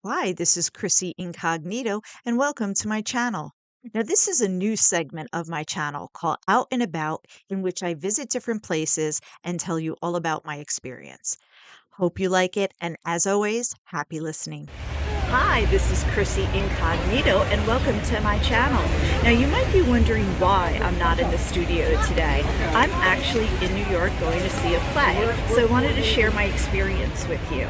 Hi, this is Chrissy Incognito, and welcome to my channel. Now, this is a new segment of my channel called Out and About, in which I visit different places and tell you all about my experience. Hope you like it, and as always, happy listening. Hi, this is Chrissy Incognito, and welcome to my channel. Now, you might be wondering why I'm not in the studio today. I'm actually in New York going to see a play, so I wanted to share my experience with you.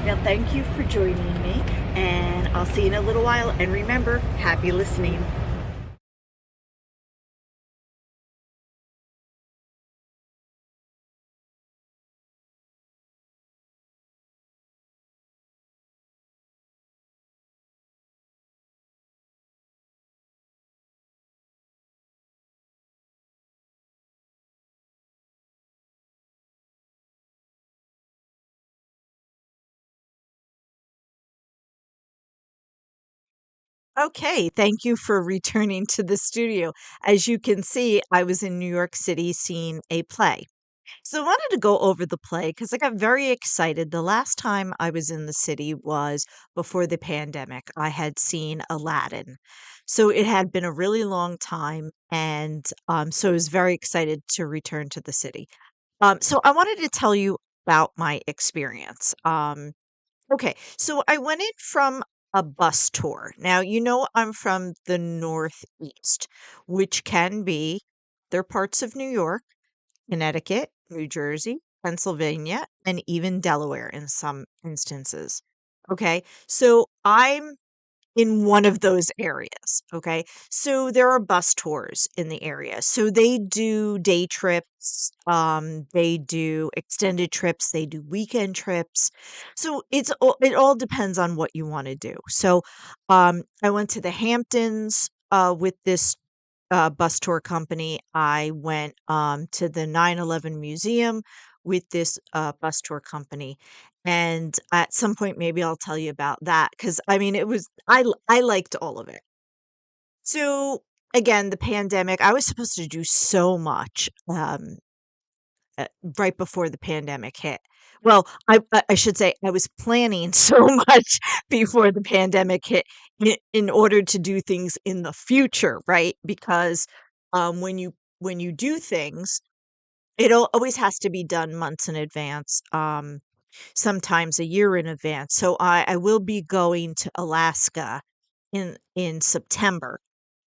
Now, thank you for joining me, and I'll see you in a little while. And remember, happy listening. Okay, thank you for returning to the studio. As you can see, I was in New York City seeing a play. So I wanted to go over the play because I got very excited. The last time I was in the city was before the pandemic. I had seen Aladdin. So it had been a really long time. And so I was very excited to return to the city. So I wanted to tell you about my experience. Okay, so I went in from a bus tour. Now, I'm from the Northeast, which can be other parts of New York, Connecticut, New Jersey, Pennsylvania, and even Delaware in some instances. Okay. So I'm in one of those areas. Okay. So there are bus tours in the area. So they do day trips, they do extended trips, they do weekend trips. So it all depends on what you want to do. So I went to the Hamptons with this bus tour company. I went to the 9/11 museum with this bus tour company. And at some point, maybe I'll tell you about that because I mean, I liked all of it. So again, the pandemic, I was supposed to do so much right before the pandemic hit. Well, I should say I was planning so much before the pandemic hit in order to do things in the future, right? Because when you do things, always has to be done months in advance, sometimes a year in advance. So I will be going to Alaska in September.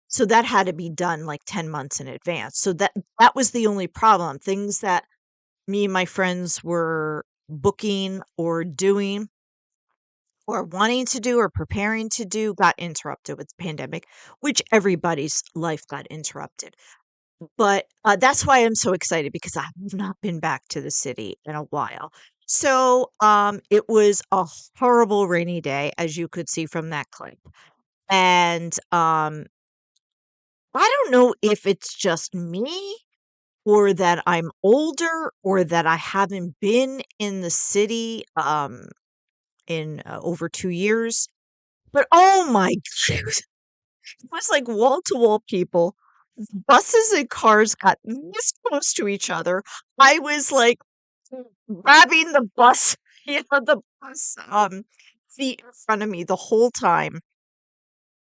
So that had to be done like 10 months in advance. So that was the only problem. Things that me and my friends were booking or doing or wanting to do or preparing to do got interrupted with the pandemic, which everybody's life got interrupted. But that's why I'm so excited because I have not been back to the city in a while. So it was a horrible rainy day, as you could see from that clip. And I don't know if it's just me or that I'm older or that I haven't been in the city in over 2 years. But oh my, it was like wall to wall people. Buses and cars got this close to each other. I was like grabbing the bus, the bus seat in front of me the whole time.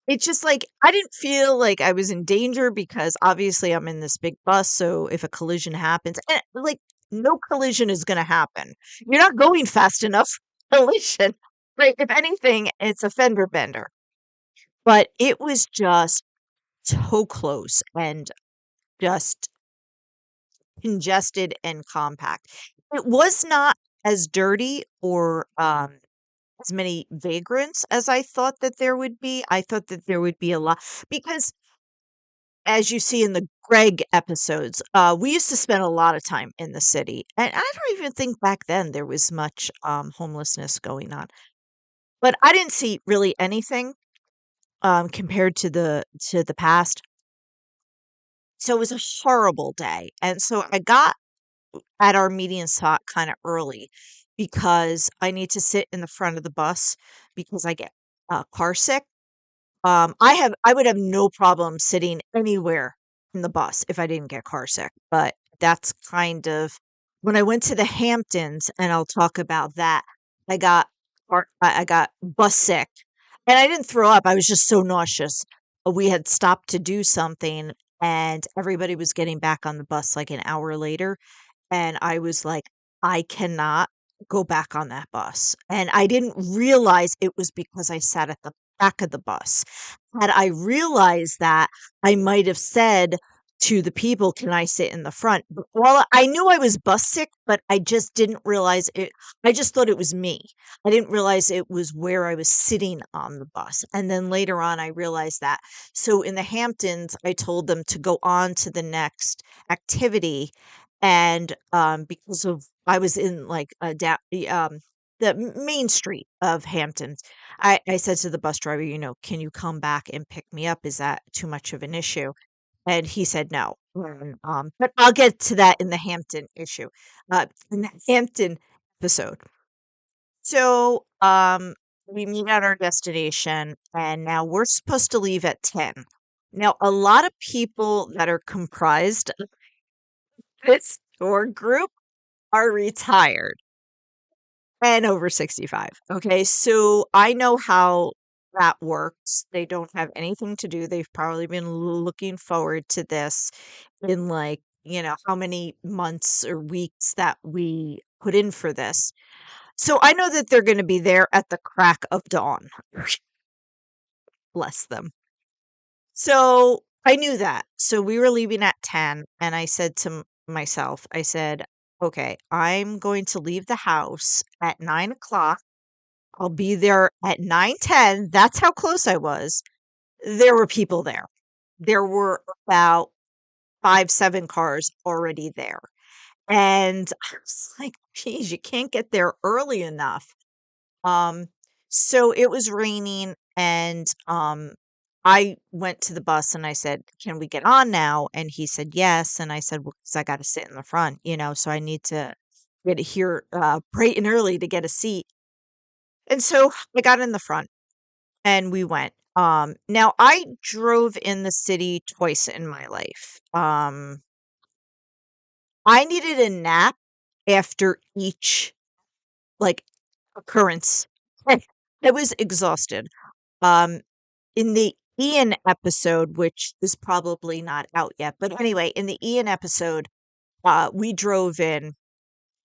It's just like I didn't feel like I was in danger because obviously I'm in this big bus, so if a collision happens, and like no collision is going to happen. You're not going fast enough for a collision. Right? If anything, it's a fender bender. But it was just so close and just congested and compact. It was not as dirty or as many vagrants as I thought that there would be. I thought that there would be a lot because as you see in the Greg episodes, we used to spend a lot of time in the city. And I don't even think back then there was much homelessness going on. But I didn't see really anything compared to the past. So it was a horrible day. And so I got at our meeting spot kind of early because I need to sit in the front of the bus because I get car sick. I would have no problem sitting anywhere in the bus if I didn't get car sick, but that's kind of when I went to the Hamptons, and I'll talk about that, I got I got bus sick, and I didn't throw up, I was just so nauseous. We had stopped to do something, and everybody was getting back on the bus, like, an hour later, and I was like, "I cannot go back on that bus," and I didn't realize it was because I sat at the back of the bus. Had I realized that, I might have said to the people, "Can I sit in the front?" But well, I knew I was bus sick, but I just didn't realize it. I just thought it was me. I didn't realize it was where I was sitting on the bus, and then later on, I realized that. So in the Hamptons, I told them to go on to the next activity, and, because of I was in, like, a the main street of Hamptons, I said to the bus driver, "Can you come back and pick me up? Is that too much of an issue?" And he said no. And, but I'll get to that in the Hampton issue, in the Hampton episode. So, we meet at our destination, and now we're supposed to leave at 10. Now, a lot of people that are comprised of this tour group are retired and over 65. Okay. So I know how that works. They don't have anything to do. They've probably been looking forward to this in, like, how many months or weeks that we put in for this. So I know that they're going to be there at the crack of dawn. Bless them. So I knew that. So we were leaving at 10, and I said to myself, I said, okay, I'm going to leave the house at 9 o'clock. I'll be there at 9:10. That's how close I was. There were people there. There were about 5, 7 cars already there. And I was like, geez, you can't get there early enough. Um, so it was raining, and I went to the bus and I said, "Can we get on now?" And he said, "Yes." And I said, "Well, 'cause I got to sit in the front, so I need to get here bright and early to get a seat." And so I got in the front and we went. Now I drove in the city twice in my life. I needed a nap after each, like, occurrence. I was exhausted. Um, in the Ian episode, which is probably not out yet, but anyway, in the Ian episode, we drove in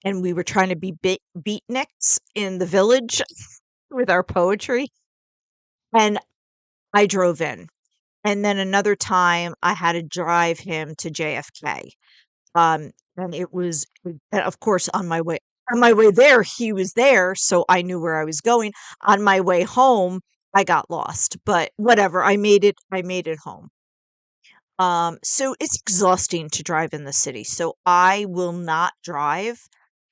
and we were trying to be beatniks in the village with our poetry, and I drove in. And then another time, I had to drive him to JFK. And it was, and of course, on my way there, he was there, so I knew where I was going. On my way home, I got lost, but whatever. I made it home. So it's exhausting to drive in the city. So I will not drive.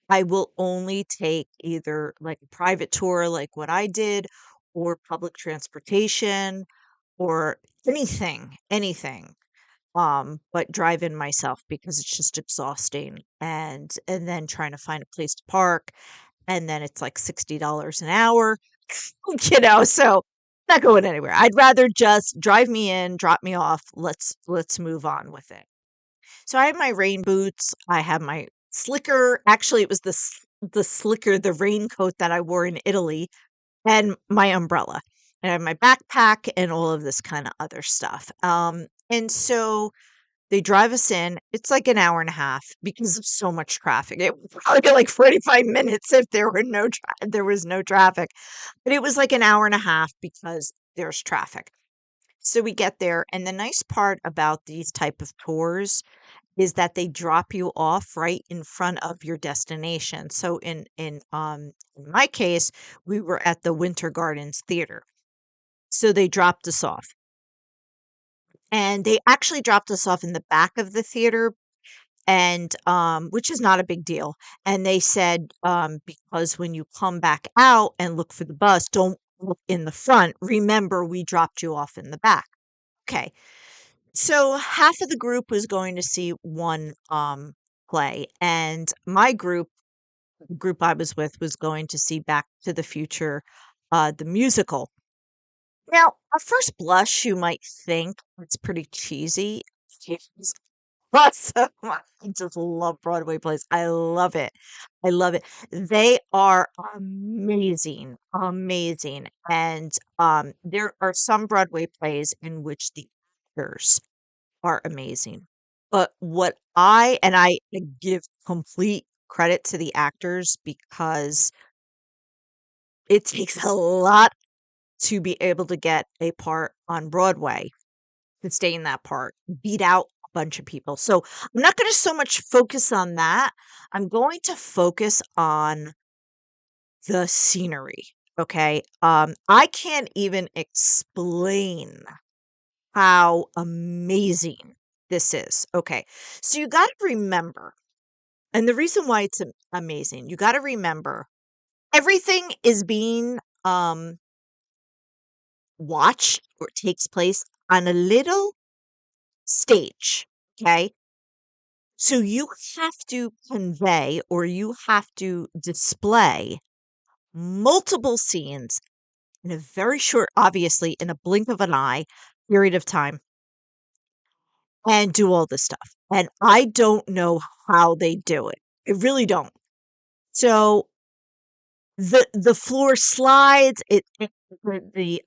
I will only take either, like, a private tour like what I did, or public transportation, or anything. But drive in myself because it's just exhausting, and then trying to find a place to park, and then it's like $60 an hour, so not going anywhere. I'd rather just drive me in, drop me off. Let's move on with it. So I have my rain boots, I have my slicker. Actually, it was the slicker, the raincoat that I wore in Italy, and my umbrella. And I have my backpack and all of this kind of other stuff. And so they drive us in. It's like an hour and a half because of so much traffic. It would probably be like 45 minutes if there was no traffic. But it was like an hour and a half because there's traffic. So we get there, and the nice part about these type of tours is that they drop you off right in front of your destination. So in my case, we were at the Winter Gardens Theater. So they dropped us off. And they actually dropped us off in the back of the theater, and which is not a big deal. And they said, because when you come back out and look for the bus, don't look in the front. Remember, we dropped you off in the back. Okay. So half of the group was going to see one play, and my group I was with, was going to see Back to the Future, the musical. Now, at first blush, you might think it's pretty cheesy. It's awesome. I just love Broadway plays. I love it. I love it. They are amazing, amazing. And there are some Broadway plays in which the actors are amazing. But I give complete credit to the actors because it takes a lot to be able to get a part on Broadway, to stay in that part, beat out a bunch of people. So I'm not going to so much focus on that. I'm going to focus on the scenery. Okay. I can't even explain how amazing this is. Okay. So you got to remember, and the reason why it's amazing, you got to remember everything is being watched or takes place on a little stage. Okay. So you have to convey or you have to display multiple scenes in a very short, obviously, in a blink of an eye period of time and do all this stuff. And I don't know how they do it. I really don't. So the floor slides, the